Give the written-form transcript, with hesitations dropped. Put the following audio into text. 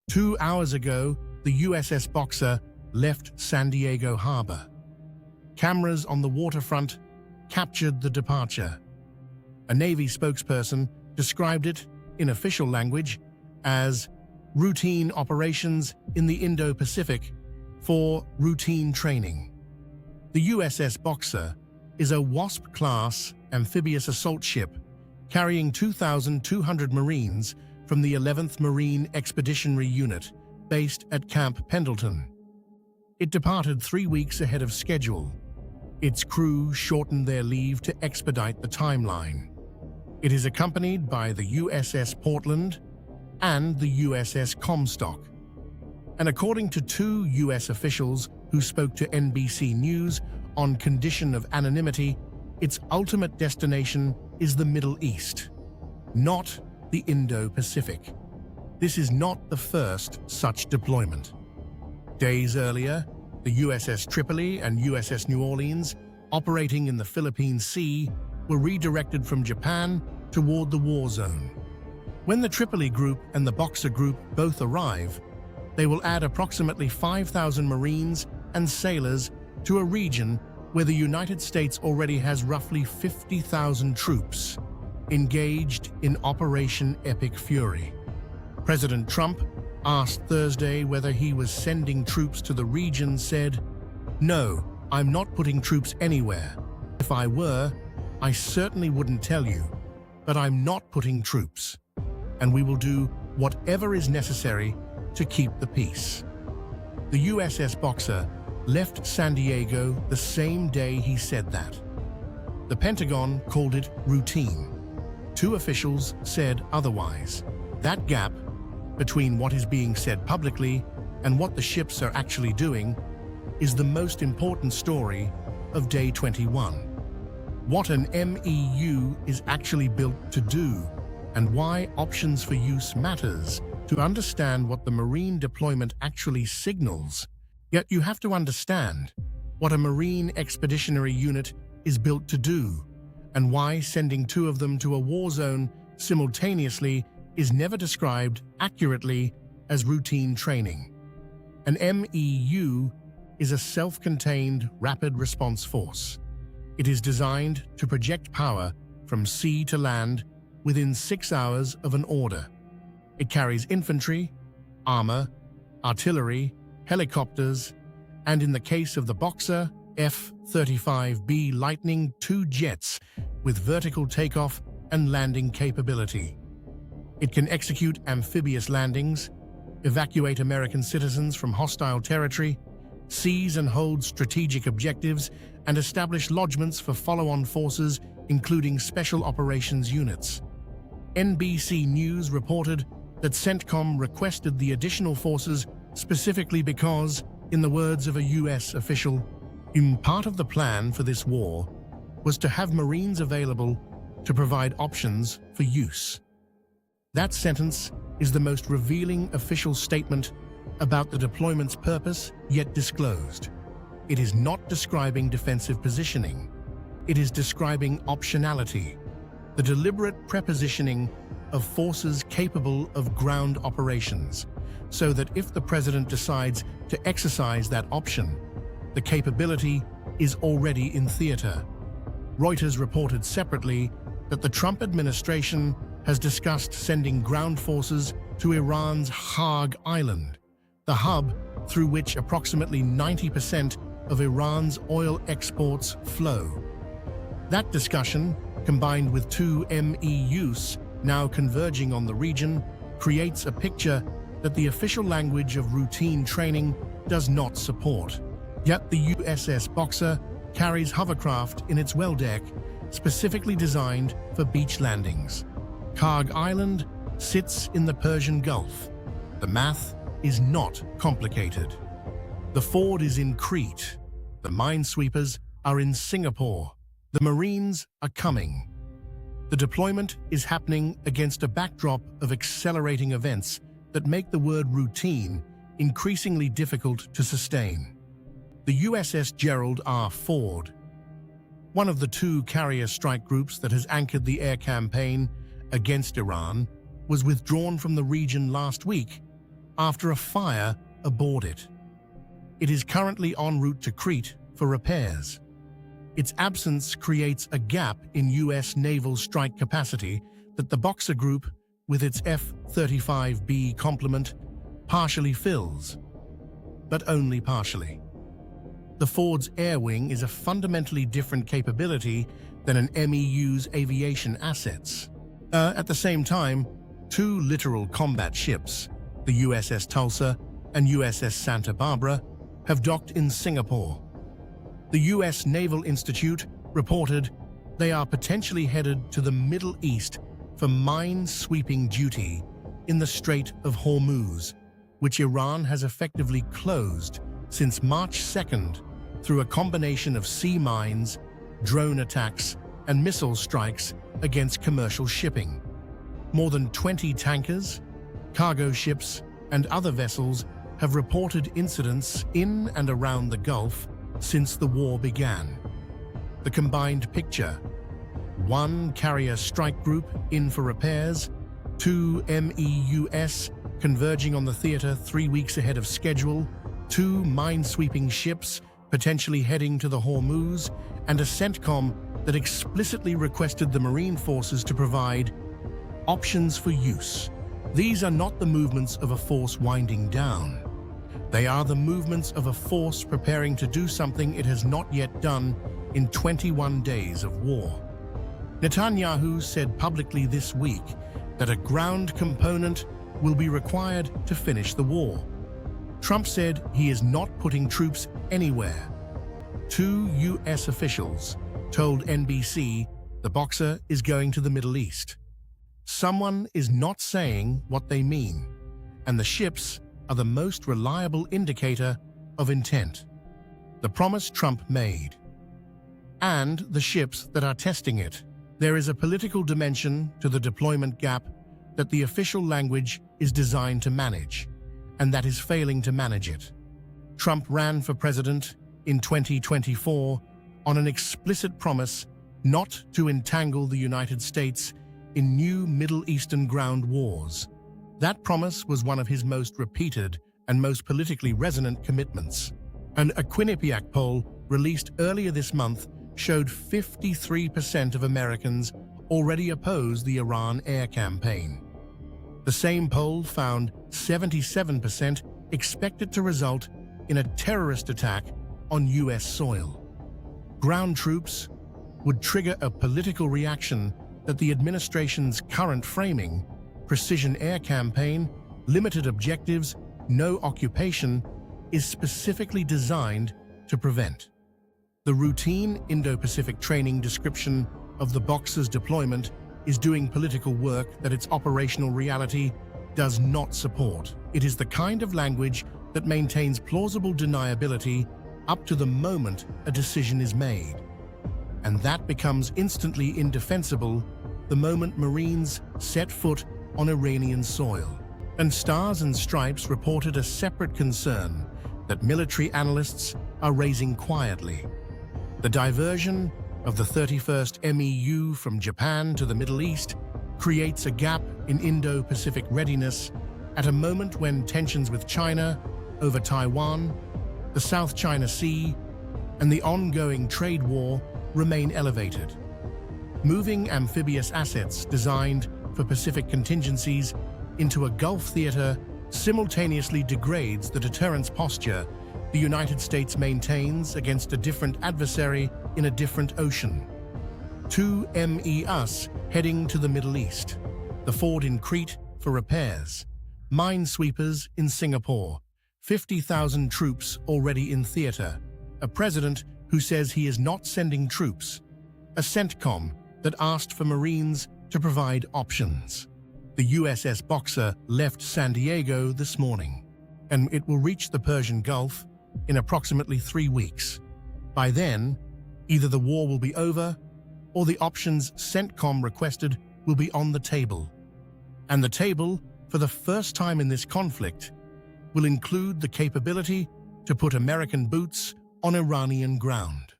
2 hours ago, the USS Boxer left San Diego Harbor. Cameras on the waterfront captured the departure. A Navy spokesperson described it, in official language, as routine operations in the Indo-Pacific for routine training. The USS Boxer is a WASP-class amphibious assault ship carrying 2,200 Marines from the 11th Marine Expeditionary Unit based at Camp Pendleton. It departed 3 weeks ahead of schedule. Its crew shortened their leave to expedite the timeline. It is accompanied by the USS Portland and the USS Comstock. And according to 2 U.S. officials who spoke to NBC News on condition of anonymity, its ultimate destination is the Middle East, not the Indo-Pacific. This is not the first such deployment. Days earlier, the USS Tripoli and USS New Orleans, operating in the Philippine Sea, were redirected from Japan toward the war zone. When the Tripoli group and the Boxer group both arrive, they will add approximately 5,000 Marines and sailors to a region where the United States already has roughly 50,000 troops engaged in Operation Epic Fury. President Trump, asked Thursday whether he was sending troops to the region, said, "No, I'm not putting troops anywhere. If I were, I certainly wouldn't tell you, but I'm not putting troops, and we will do whatever is necessary to keep the peace." The USS Boxer left San Diego the same day he said that. The Pentagon called it routine. 2 officials said otherwise. That gap between what is being said publicly and what the ships are actually doing is the most important story of Day 21. What an MEU is actually built to do, and why options for use matters to understand what the Marine deployment actually signals. Yet you have to understand what a Marine Expeditionary Unit is built to do, and why sending 2 of them to a war zone simultaneously is never described accurately as routine training. An MEU is a self-contained rapid response force. It is designed to project power from sea to land within 6 hours of an order. It carries infantry, armor, artillery, helicopters, and in the case of the Boxer, F-35B Lightning II jets with vertical takeoff and landing capability. It can execute amphibious landings, evacuate American citizens from hostile territory, seize and hold strategic objectives, and establish lodgements for follow-on forces, including special operations units. NBC News reported that CENTCOM requested the additional forces specifically because, in the words of a U.S. official, part of the plan for this war was to have Marines available to provide options for use. That sentence is the most revealing official statement about the deployment's purpose yet disclosed. It is not describing defensive positioning. It is describing optionality, the deliberate prepositioning of forces capable of ground operations, so that if the president decides to exercise that option, the capability is already in theater. Reuters reported separately that the Trump administration has discussed sending ground forces to Iran's Kharg Island, the hub through which approximately 90% of Iran's oil exports flow. That discussion, combined with 2 MEUs now converging on the region, creates a picture that the official language of routine training does not support. Yet the USS Boxer carries hovercraft in its well deck, specifically designed for beach landings. Kharg Island sits in the Persian Gulf. The math is not complicated. The Ford is in Crete. The minesweepers are in Singapore. The Marines are coming. The deployment is happening against a backdrop of accelerating events that make the word routine increasingly difficult to sustain. The USS Gerald R. Ford, one of the 2 carrier strike groups that has anchored the air campaign against Iran, was withdrawn from the region last week after a fire aboard it. It is currently en route to Crete for repairs. Its absence creates a gap in U.S. naval strike capacity that the Boxer Group, with its F-35B complement, partially fills, but only partially. The Ford's air wing is a fundamentally different capability than an MEU's aviation assets. At the same time, two littoral combat ships, the USS Tulsa and USS Santa Barbara, have docked in Singapore. The U.S. Naval Institute reported they are potentially headed to the Middle East for mine-sweeping duty in the Strait of Hormuz, which Iran has effectively closed since March 2nd through a combination of sea mines, drone attacks, and missile strikes against commercial shipping. More than 20 tankers, cargo ships, and other vessels have reported incidents in and around the Gulf since the war began. The combined picture: one carrier strike group in for repairs, two MEUs converging on the theater 3 weeks ahead of schedule, two mine-sweeping ships potentially heading to the Hormuz, and a CENTCOM that explicitly requested the Marine forces to provide options for use. These are not the movements of a force winding down. They are the movements of a force preparing to do something it has not yet done in 21 days of war. Netanyahu said publicly this week that a ground component will be required to finish the war. Trump said he is not putting troops anywhere. Two U.S. officials told NBC the Boxer is going to the Middle East. Someone is not saying what they mean, and the ships are the most reliable indicator of intent. The promise Trump made, and the ships that are testing it. There is a political dimension to the deployment gap that the official language is designed to manage, and that is failing to manage it. Trump ran for president in 2024 on an explicit promise not to entangle the United States in new Middle Eastern ground wars. That promise was one of his most repeated and most politically resonant commitments. A Quinnipiac poll released earlier this month showed 53% of Americans already oppose the Iran air campaign. The same poll found 77% expect it to result in a terrorist attack on U.S. soil. Ground troops would trigger a political reaction that the administration's current framing, precision air campaign, limited objectives, no occupation, is specifically designed to prevent. The routine Indo-Pacific training description of the Boxer's deployment is doing political work that its operational reality does not support. It is the kind of language that maintains plausible deniability up to the moment a decision is made. And that becomes instantly indefensible the moment Marines set foot on Iranian soil. And Stars and Stripes reported a separate concern that military analysts are raising quietly. The diversion of the 31st MEU from Japan to the Middle East creates a gap in Indo-Pacific readiness at a moment when tensions with China over Taiwan, the South China Sea, and the ongoing trade war remain elevated. Moving amphibious assets designed for Pacific contingencies into a Gulf theater simultaneously degrades the deterrence posture the United States maintains against a different adversary in a different ocean. Two MEUs heading to the Middle East, the Ford in Crete for repairs, minesweepers in Singapore, 50,000 troops already in theater, a president who says he is not sending troops, a CENTCOM that asked for Marines to provide options. The USS Boxer left San Diego this morning, and it will reach the Persian Gulf in approximately 3 weeks. By then, either the war will be over or the options CENTCOM requested will be on the table. And the table, for the first time in this conflict, will include the capability to put American boots on Iranian ground.